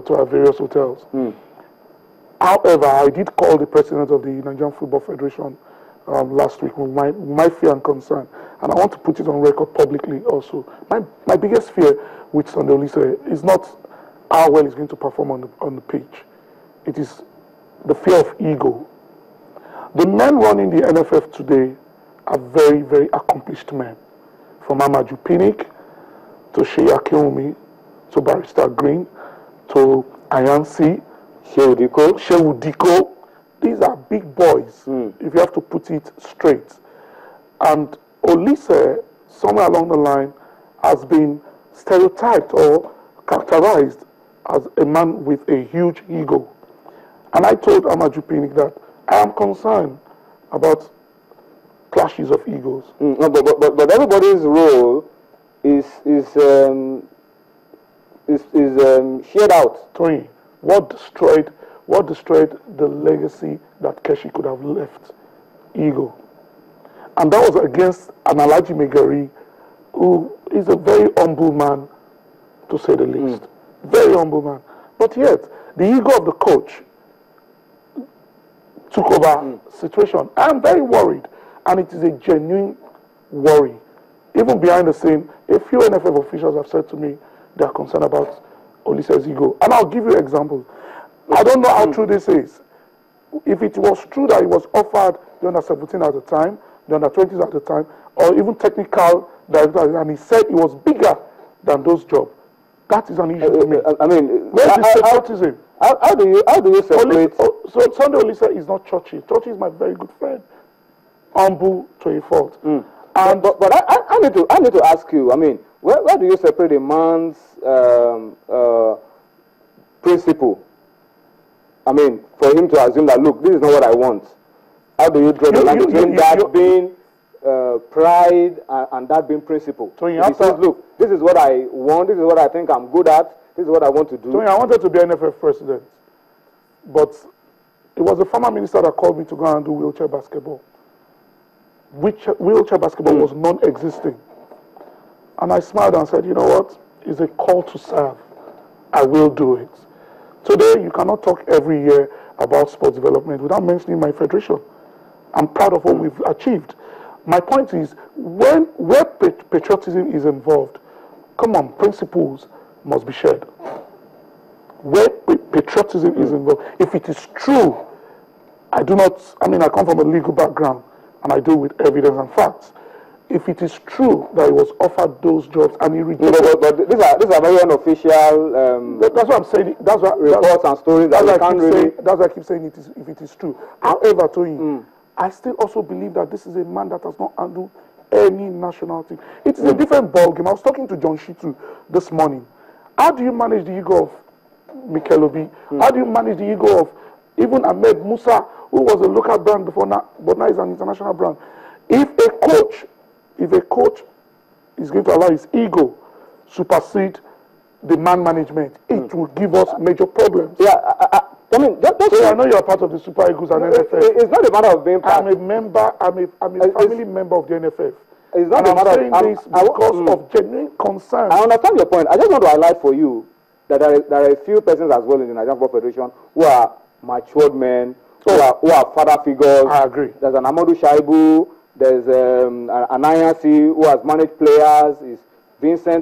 to our various hotels. However, I did call the president of the Nigerian Football Federation last week with my fear and concern, and I want to put it on record publicly also. My biggest fear with Sunday Olise is not how well he's going to perform on the pitch. It is the fear of ego. The men running the NFF today are very, very accomplished men. From Amaju Pinnick to Sheyi Akinwumi to Barrister Green to Ayansi, Shehu Diko. These are big boys, if you have to put it straight. And Olise, somewhere along the line, has been stereotyped or characterized as a man with a huge ego. And I told Amaju Pinnick that I am concerned about clashes of egos. But everybody's role is shared out. Tony, what destroyed the legacy that Keshi could have left? Ego. And that was against an Alhaji Megari, who is a very humble man, to say the least. Very humble man. But yet, the ego of the coach took over situation. I am very worried, and it is a genuine worry. Even behind the scene, a few NFF officials have said to me they are concerned about Olise's ego. And I'll give you examples. I don't know how true this is. If it was true that he was offered the under-17 at the time, the under-20s at the time, or even technical director, and he said he was bigger than those jobs, that is an issue for me. I mean, where's the patriotism? How do you separate? So Sunday Olise is not churchy. Churchy is my very good friend. Humble to a fault. And but I need to ask you. I mean, where do you separate a man's principle? I mean, for him to assume that, look, this is not what I want. How do you draw the line between that being pride and that being principle? Tony, he says, look, this is what I want. This is what I think I'm good at. This is what I want to do. Tony, I wanted to be NFF president, but it was the former minister that called me to go and do wheelchair basketball. Which wheelchair basketball was non-existing. And I smiled and said, you know what? It's a call to serve. I will do it. Today, you cannot talk every year about sports development without mentioning my federation. I'm proud of what we've achieved. My point is, where patriotism is involved, come on, principles must be shared. Where patriotism is involved, if it is true, I come from a legal background, and I deal with evidence and facts. If it is true that he was offered those jobs and he rejected, but these are very unofficial. That's what I'm saying. That's what reports and stories. That's why I keep saying it is. If it is true, however, Tony, I still also believe that this is a man that has not handled any national team. It is a different ballgame. I was talking to John Shitu this morning. How do you manage the ego of Mikel Obi? How do you manage the ego of even Ahmed Musa, who was a local brand before now, but now is an international brand? If a coach is going to allow his ego supersede the man management, it will give us major problems. Yeah, I mean, I know you are part of the Super Eagles and NFF. It's not a matter of being part. I'm a family member of the NFF. It's not a matter of saying this because of genuine concern. I understand your point. I just want to highlight for you that there are a few persons as well in the Nigerian Football Federation who are matured men, who are father figures. I agree. There's an Amadou Shaibu. There's an Ayansi who has managed players.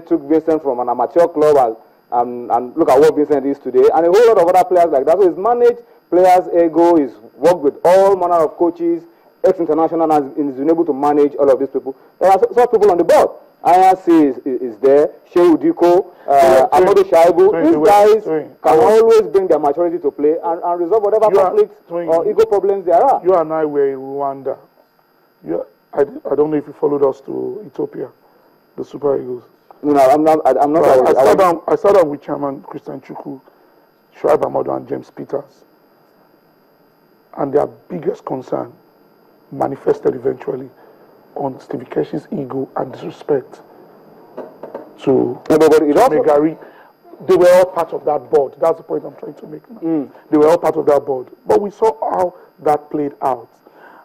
Took Vincent from an amateur club and look at what Vincent is today. And a whole lot of other players like that. So he's managed players' ego. He's worked with all manner of coaches, ex-international, and he's been able to manage all of these people. There are such people on the board. Ayansi is there. Shehu Diko, Amadou Shaibu. These guys can always bring their maturity to play and resolve whatever conflicts or ego problems there are. You and I were in Rwanda. I don't know if you followed us to Ethiopia, the Super Eagles. No, I'm not. I sat down with Chairman Christian Chukwu, Shoaib Amadu, and James Peters. And their biggest concern manifested eventually on Stevie Keshi's ego and disrespect to Megari. They were all part of that board. That's the point I'm trying to make now. They were all part of that board. But we saw how that played out.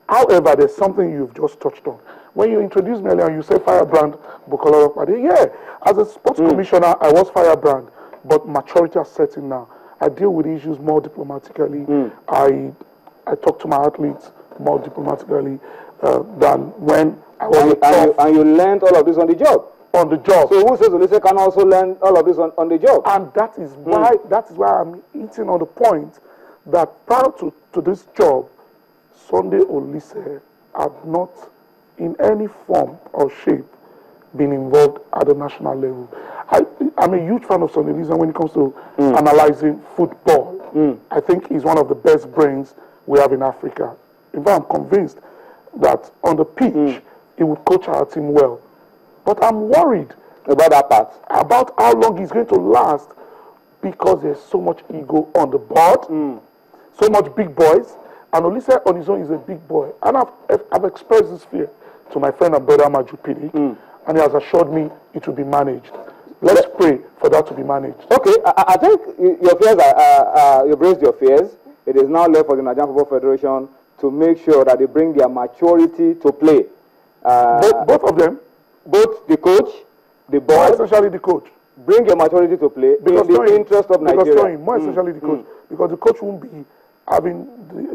However, there's something you've just touched on. When you introduced me earlier, you said firebrand Bukola Olopade. Yeah, as a sports commissioner, I was firebrand, but maturity is setting now. I deal with issues more diplomatically. I talk to my athletes more diplomatically than when I was and you learned all of this on the job. On the job. So who says Olise can also learn all of this on the job? And that is why I'm hitting on the point that prior to this job, Sunday Olise had not in any form or shape been involved at the national level. I'm a huge fan of Sunday Olise when it comes to analyzing football. I think he's one of the best brains we have in Africa. In fact, I'm convinced that on the pitch, he would coach our team well. But I'm worried about that part, about how long he's going to last, because there's so much ego on the board, so much big boys, and Olise on his own is a big boy. And I've expressed this fear to my friend and brother Majupidi, and he has assured me it will be managed. Let's pray for that to be managed. Okay, I think your fears you've raised your fears. It is now left for the Nigerian Football Federation to make sure that they bring their maturity to play. Both of them? Both the coach, the board. More essentially the coach. Bring your maturity to play because in the interest of Nigeria. More essentially the coach. Because the coach won't be having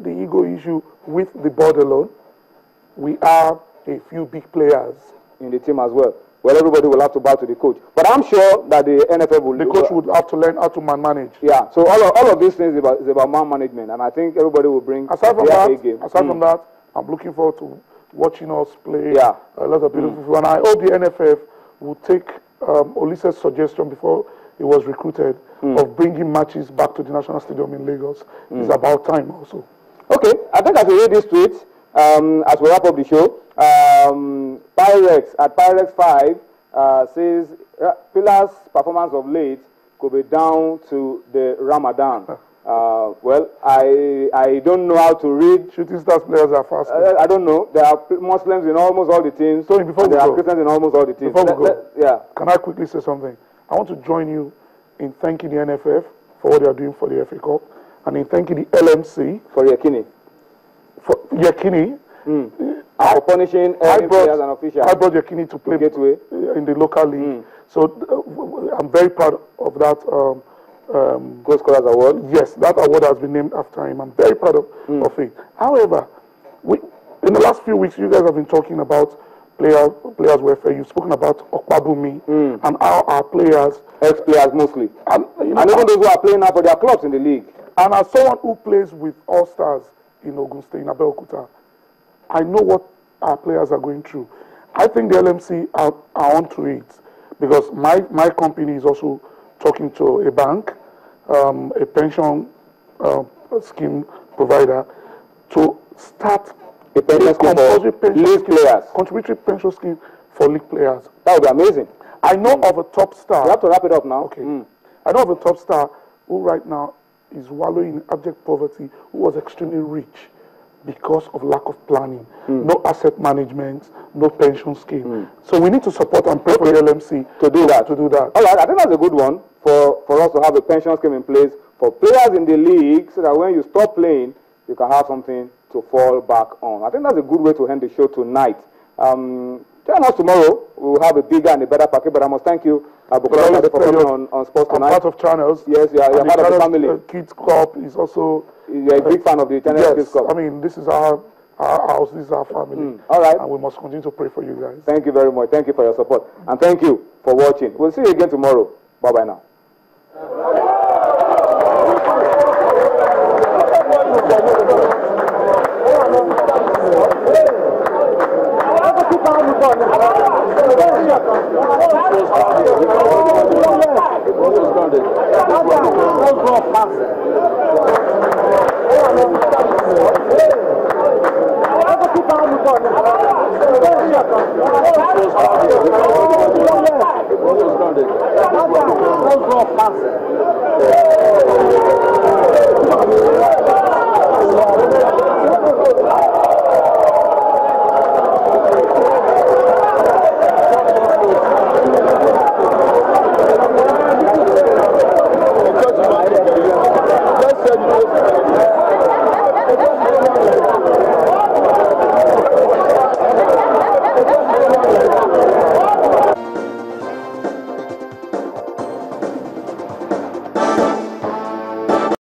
the ego issue with the board alone. We have a few big players in the team as well. Well, everybody will have to bow to the coach. But I'm sure that the NFF will... The coach would have to learn how to manage. Yeah, so all of these things is about man management. And I think everybody will bring aside from that, I'm looking forward to watching us play a lot of beautiful football. And I hope the NFF will take Olise's suggestion before he was recruited of bringing matches back to the National Stadium in Lagos. It's about time also. Okay, I think as we read this tweet, as we wrap up the show, Pyrex at Pyrex 5 says Pillar's performance of late could be down to the Ramadan. Well, I don't know how to read. Shooting Stars players are fast. I don't know. There are Muslims in almost all the teams. So before we there go, are Christians in almost all the teams. Before we go, can I quickly say something? I want to join you in thanking the NFF for what they are doing for the FA Cup, and in thanking the LMC for Yakini. For Yakini. For punishing players and officials. I brought Yakini to play Gateway in the local league. So I'm very proud of that. Goal Scorers Award. Yes, that award has been named after him. I'm very proud of it. However, in the last few weeks, you guys have been talking about players welfare. You've spoken about Okpabumi and how our players, ex-players mostly, and even those who are playing now for their clubs in the league. And as someone who plays with All Stars in Ogun State, in Abeokuta, I know what our players are going through. I think the LMC are onto it, because my company is also talking to a bank, a pension scheme provider, to start a pension scheme for league players. Contributory pension scheme for league players. That would be amazing. I know of a top star. You have to wrap it up now. Okay. I know of a top star who right now is wallowing in abject poverty, who was extremely rich because of lack of planning, no asset management, no pension scheme. So we need to support and pray for the LMC to do that. All right, I think that's a good one for us to have a pension scheme in place for players in the league, so that when you stop playing, you can have something to fall back on. I think that's a good way to end the show tonight. Join us tomorrow. We'll have a bigger and a better package. But I must thank you, Bukola, for coming on Sports Tonight. I'm part of Channels. Yes, you're part of the family. Kids Cup is also... You're a big fan of the Channels Kids Cup. I mean, this is our house, this is our family. All right. And we must continue to pray for you guys. Thank you very much. Thank you for your support. And thank you for watching. We'll see you again tomorrow. Bye-bye now. Almost done it.